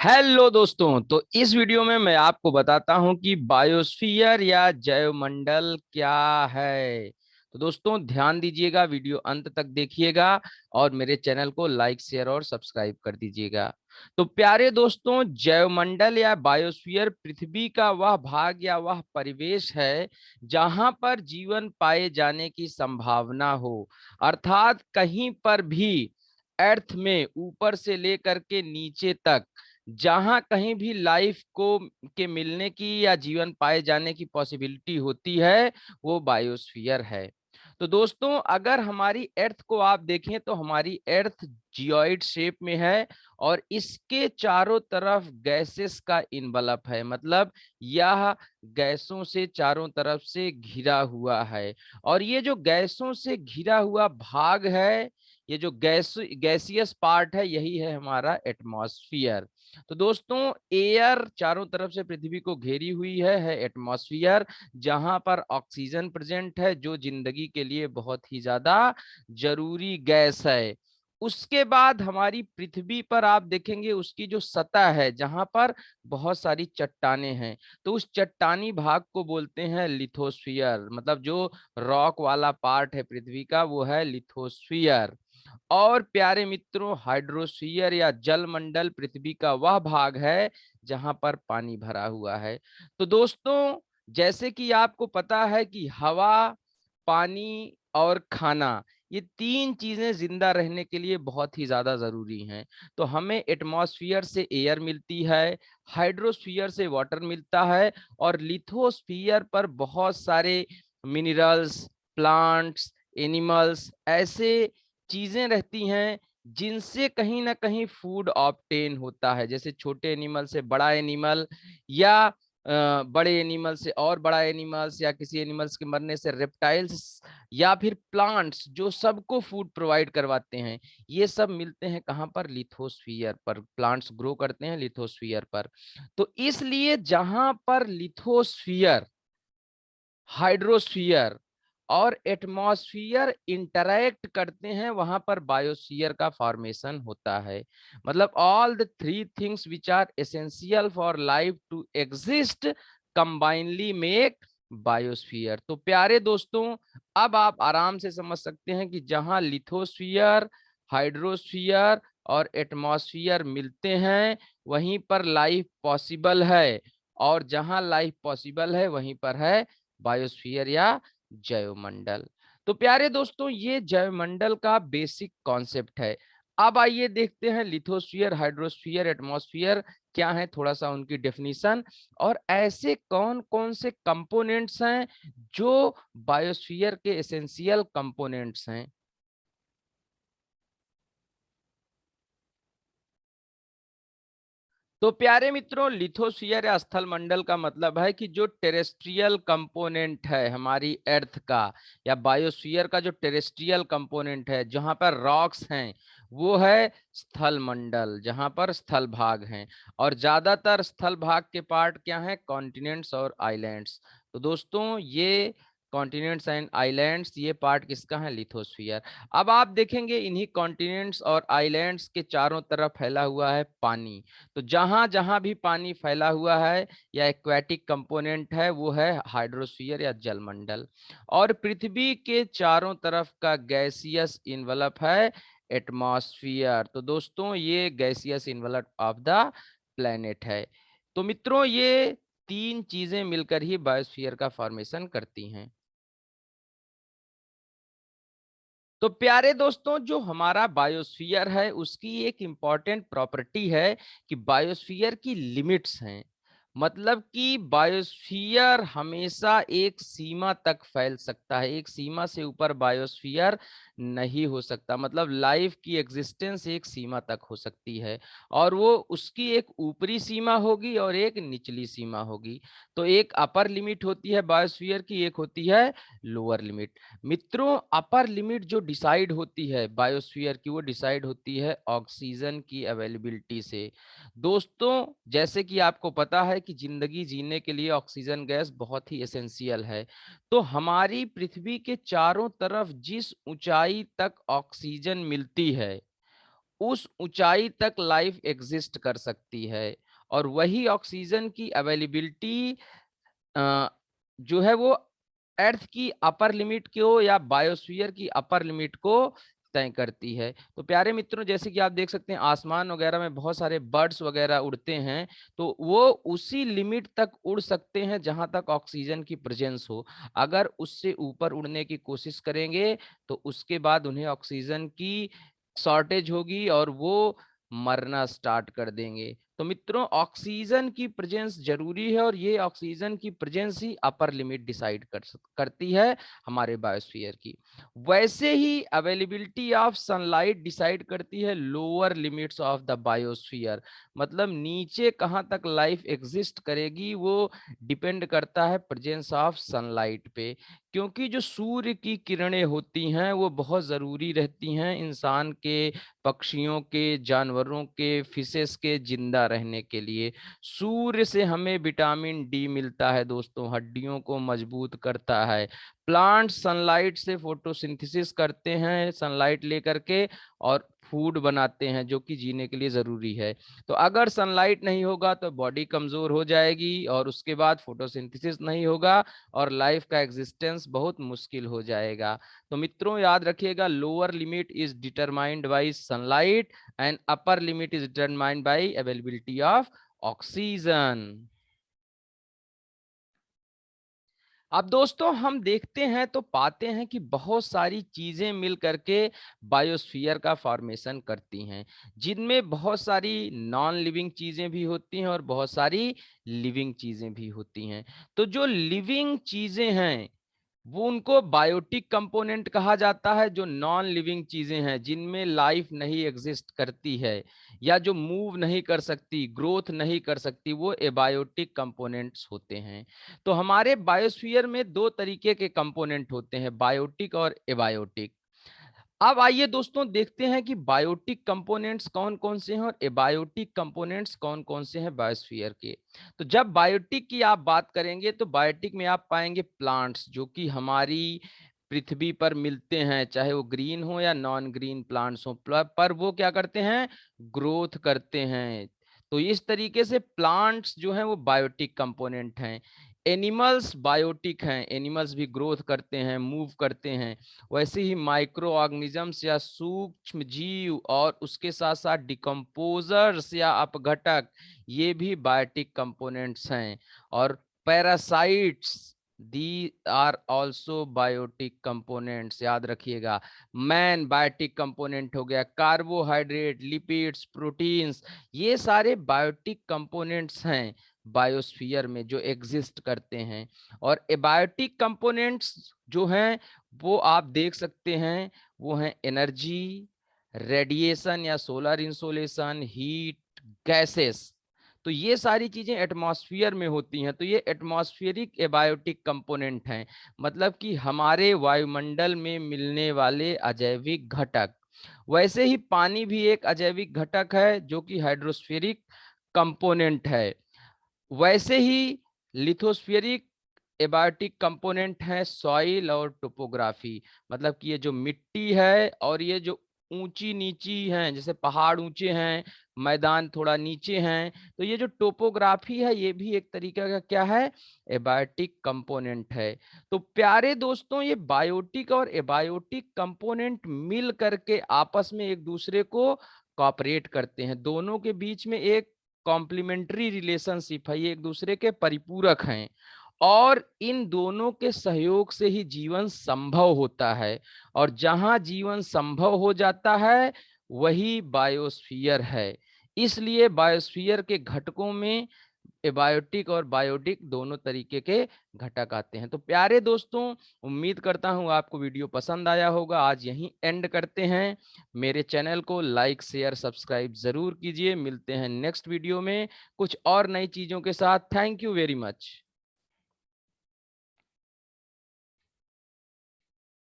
Hello दोस्तों, तो इस वीडियो में मैं आपको बताता हूं कि बायोस्फीयर या जैवमंडल क्या है। तो दोस्तों ध्यान दीजिएगा, वीडियो अंत तक देखिएगा और मेरे चैनल को लाइक शेयर और सब्सक्राइब कर दीजिएगा। तो प्यारे दोस्तों, जैवमंडल या बायोस्फीयर पृथ्वी का वह भाग या वह परिवेश है जहां पर जीवन पाए जाने की संभावना हो। अर्थात कहीं पर भी अर्थ में ऊपर से लेकर के नीचे तक जहां कहीं भी लाइफ को के मिलने की या जीवन पाए जाने की पॉसिबिलिटी होती है, वो बायोस्फीयर है। तो दोस्तों, अगर हमारी अर्थ को आप देखें तो हमारी अर्थ जियोइड शेप में है और इसके चारों तरफ गैसेस का इन्वलप है। मतलब यह गैसों से चारों तरफ से घिरा हुआ है। और ये जो गैसों से घिरा हुआ भाग है, ये जो गैसियस पार्ट है, यही है हमारा एटमॉस्फियर। तो दोस्तों, एयर चारों तरफ से पृथ्वी को घेरी हुई है एटमॉस्फियर, जहां पर ऑक्सीजन प्रेजेंट है, जो जिंदगी के लिए बहुत ही ज्यादा जरूरी गैस है। उसके बाद हमारी पृथ्वी पर आप देखेंगे उसकी जो सतह है, जहां पर बहुत सारी चट्टानें हैं, तो उस चट्टानी भाग को बोलते हैं लिथोस्फियर। मतलब जो रॉक वाला पार्ट है पृथ्वी का, वो है लिथोस्फियर। और प्यारे मित्रों, हाइड्रोस्फीयर या जल मंडल पृथ्वी का वह भाग है जहां पर पानी भरा हुआ है। तो दोस्तों, जैसे कि आपको पता है कि हवा, पानी और खाना, ये तीन चीजें जिंदा रहने के लिए बहुत ही ज्यादा जरूरी हैं। तो हमें एटमॉस्फियर से एयर मिलती है, हाइड्रोस्फीयर से वाटर मिलता है, और लिथोस्फीयर पर बहुत सारे मिनरल्स, प्लांट्स, एनिमल्स, ऐसे चीजें रहती हैं जिनसे कहीं ना कहीं फूड ऑब्टेन होता है। जैसे छोटे एनिमल से बड़ा एनिमल, या बड़े एनिमल से और बड़ा एनिमल्स, या किसी एनिमल्स के मरने से रेप्टाइल्स, या फिर प्लांट्स जो सबको फूड प्रोवाइड करवाते हैं। ये सब मिलते हैं कहाँ पर? लिथोस्फीयर पर। प्लांट्स ग्रो करते हैं लिथोस्फीयर पर। तो इसलिए जहां पर लिथोस्फीयर, हाइड्रोस्फीयर और एटमॉस्फियर इंटरैक्ट करते हैं, वहां पर बायोस्फीयर का फॉर्मेशन होता है। मतलब all the three things which are essential for life to exist combinely make biosphere. तो प्यारे दोस्तों, अब आप आराम से समझ सकते हैं कि जहां लिथोस्फीयर, हाइड्रोस्फीयर और एटमॉस्फियर मिलते हैं, वहीं पर लाइफ पॉसिबल है। और जहां लाइफ पॉसिबल है, वहीं पर है बायोस्फीयर या जैवमंडल। तो प्यारे दोस्तों, ये जैवमंडल का बेसिक कॉन्सेप्ट है। अब आइए देखते हैं लिथोस्फीयर, हाइड्रोस्फीयर, एटमॉस्फेयर क्या है, थोड़ा सा उनकी डेफिनेशन, और ऐसे कौन कौन से कंपोनेंट्स हैं जो बायोस्फीयर के एसेंशियल कंपोनेंट्स हैं। तो प्यारे मित्रों, लिथोस्फीयर या स्थल मंडल का मतलब है कि जो टेरेस्ट्रियल कंपोनेंट है हमारी अर्थ का, या बायोस्फीयर का जो टेरेस्ट्रियल कंपोनेंट है जहां पर रॉक्स हैं, वो है स्थल मंडल, जहां पर स्थल भाग हैं। और ज्यादातर स्थल भाग के पार्ट क्या हैं? कॉन्टिनेंट्स और आइलैंड्स। तो दोस्तों, ये कॉन्टिनेंट्स एंड आइलैंड्स, ये पार्ट किसका है? लिथोस्फीयर। अब आप देखेंगे इन्हीं कॉन्टिनेंट्स और आइलैंड्स के चारों तरफ फैला हुआ है पानी। तो जहां जहां भी पानी फैला हुआ है या एक्वेटिक कंपोनेंट है, वो है हाइड्रोस्फीयर या जलमंडल। और पृथ्वी के चारों तरफ का गैसियस इन्वलप है एटमॉस्फियर। तो दोस्तों, ये gaseous envelope of the planet है। तो मित्रों, ये तीन चीजें मिलकर ही बायोस्फीयर का फॉर्मेशन करती हैं। तो प्यारे दोस्तों, जो हमारा बायोस्फीयर है उसकी एक इंपॉर्टेंट प्रॉपर्टी है कि बायोस्फीयर की लिमिट्स हैं। मतलब कि बायोस्फीयर हमेशा एक सीमा तक फैल सकता है, एक सीमा से ऊपर बायोस्फीयर नहीं हो सकता। मतलब लाइफ की एग्जिस्टेंस एक सीमा तक हो सकती है, और वो उसकी एक ऊपरी सीमा होगी और एक निचली सीमा होगी। तो एक अपर लिमिट होती है बायोस्फीयर की, एक होती है लोअर लिमिट। मित्रों, अपर लिमिट जो डिसाइड होती है बायोस्फीयर की, वो डिसाइड होती है ऑक्सीजन की अवेलेबिलिटी से। दोस्तों, जैसे कि आपको पता है कि जिंदगी जीने के लिए ऑक्सीजन गैस बहुत ही एसेंशियल है। तो हमारी पृथ्वी के चारों तरफ जिस ऊंचाई तक ऑक्सीजन मिलती है, उस ऊंचाई तक लाइफ एग्जिस्ट कर सकती है। और वही ऑक्सीजन की अवेलेबिलिटी जो है वो अर्थ की अपर लिमिट को या बायोस्फीयर की अपर लिमिट को तय करती है। तो प्यारे मित्रों, जैसे कि आप देख सकते हैं आसमान वगैरह में बहुत सारे बर्ड्स वगैरह उड़ते हैं, तो वो उसी लिमिट तक उड़ सकते हैं जहां तक ऑक्सीजन की प्रेजेंस हो। अगर उससे ऊपर उड़ने की कोशिश करेंगे तो उसके बाद उन्हें ऑक्सीजन की शॉर्टेज होगी और वो मरना स्टार्ट कर देंगे। तो मित्रों, ऑक्सीजन की प्रेजेंस जरूरी है और ये ऑक्सीजन की प्रेजेंस ही अपर लिमिट डिसाइड करती है हमारे बायोस्फीयर की। वैसे ही अवेलेबिलिटी ऑफ सनलाइट डिसाइड करती है lower limits of the biosphere. मतलब नीचे कहां तक लाइफ एग्जिस्ट करेगी वो डिपेंड करता है प्रेजेंस ऑफ सनलाइट पे। क्योंकि जो सूर्य की किरणें होती हैं वो बहुत जरूरी रहती हैं इंसान के, पक्षियों के, जानवरों के, फिशेस के जिंदा रहने के लिए। सूर्य से हमें विटामिन डी मिलता है दोस्तों, हड्डियों को मजबूत करता है। प्लांट सनलाइट से फोटोसिंथेसिस करते हैं सनलाइट लेकर के, और फूड बनाते हैं जो कि जीने के लिए जरूरी है। तो अगर सनलाइट नहीं होगा तो बॉडी कमजोर हो जाएगी और उसके बाद फोटोसिंथेसिस नहीं होगा और लाइफ का एग्जिस्टेंस बहुत मुश्किल हो जाएगा। तो मित्रों याद रखिएगा, lower limit is determined by sunlight and upper limit is determined by availability of oxygen. अब दोस्तों हम देखते हैं तो पाते हैं कि बहुत सारी चीजें मिल करके बायोस्फीयर का फॉर्मेशन करती हैं, जिनमें बहुत सारी नॉन लिविंग चीजें भी होती हैं और बहुत सारी लिविंग चीजें भी होती हैं। तो जो लिविंग चीजें हैं वो उनको बायोटिक कंपोनेंट कहा जाता है। जो नॉन लिविंग चीजें हैं जिनमें लाइफ नहीं एग्जिस्ट करती है या जो मूव नहीं कर सकती, ग्रोथ नहीं कर सकती, वो एबायोटिक कंपोनेंट्स होते हैं। तो हमारे बायोस्फीयर में दो तरीके के कंपोनेंट होते हैं, बायोटिक और एबायोटिक। अब आइए दोस्तों देखते हैं कि बायोटिक कंपोनेंट्स कौन कौन से हैं और एबायोटिक कंपोनेंट्स कौन कौन से हैं बायोस्फीयर के। तो जब बायोटिक की आप बात करेंगे तो बायोटिक में आप पाएंगे प्लांट्स जो कि हमारी पृथ्वी पर मिलते हैं, चाहे वो ग्रीन हो या नॉन ग्रीन प्लांट्स हो, पर वो क्या करते हैं, ग्रोथ करते हैं। तो इस तरीके से प्लांट्स जो हैं वो बायोटिक कंपोनेंट हैं। एनिमल्स बायोटिक हैं, एनिमल्स भी ग्रोथ करते हैं, मूव करते हैं। वैसे ही माइक्रो ऑर्गेनिजम्स या सूक्ष्म जीव और उसके साथ साथ डिकम्पोजर्स या अपघटक, ये भी बायोटिक कंपोनेंट्स हैं। और parasites, they are also biotic components, याद रखिएगा। मैन बायोटिक कंपोनेंट हो गया, कार्बोहाइड्रेट, लिपिड्स, प्रोटीन्स, ये सारे बायोटिक कंपोनेंट्स हैं बायोस्फीयर में जो एग्जिस्ट करते हैं। और एबायोटिक कंपोनेंट्स जो हैं वो आप देख सकते हैं, वो हैं एनर्जी, रेडिएशन या सोलर इंसोलेशन, हीट, गैसेस। तो ये सारी चीजें एटमॉस्फेयर में होती हैं, तो ये एटमॉस्फेरिक एबायोटिक कंपोनेंट हैं। मतलब कि हमारे वायुमंडल में मिलने वाले अजैविक घटक। वैसे ही पानी भी एक अजैविक घटक है जो कि हाइड्रोस्फेरिक कंपोनेंट है। वैसे ही लिथोस्फेरिक एबायोटिक कंपोनेंट है सॉइल और टोपोग्राफी। मतलब कि ये जो मिट्टी है और ये जो ऊंची नीची हैं, जैसे पहाड़ ऊंचे हैं, मैदान थोड़ा नीचे हैं, तो ये जो टोपोग्राफी है ये भी एक तरीके का क्या है, एबायोटिक कंपोनेंट है। तो प्यारे दोस्तों, ये बायोटिक और एबायोटिक कंपोनेंट मिल करके आपस में एक दूसरे को कॉपरेट करते हैं, दोनों के बीच में एक कॉम्प्लीमेंट्री रिलेशनशिप है, ये एक दूसरे के परिपूरक हैं। और इन दोनों के सहयोग से ही जीवन संभव होता है। और जहां जीवन संभव हो जाता है वही बायोस्फीयर है। इसलिए बायोस्फीयर के घटकों में एबायोटिक और बायोटिक दोनों तरीके के घटक आते हैं। तो प्यारे दोस्तों, उम्मीद करता हूं आपको वीडियो पसंद आया होगा। आज यहीं एंड करते हैं। मेरे चैनल को लाइक शेयर सब्सक्राइब जरूर कीजिए। मिलते हैं नेक्स्ट वीडियो में कुछ और नई चीजों के साथ। Thank you very much.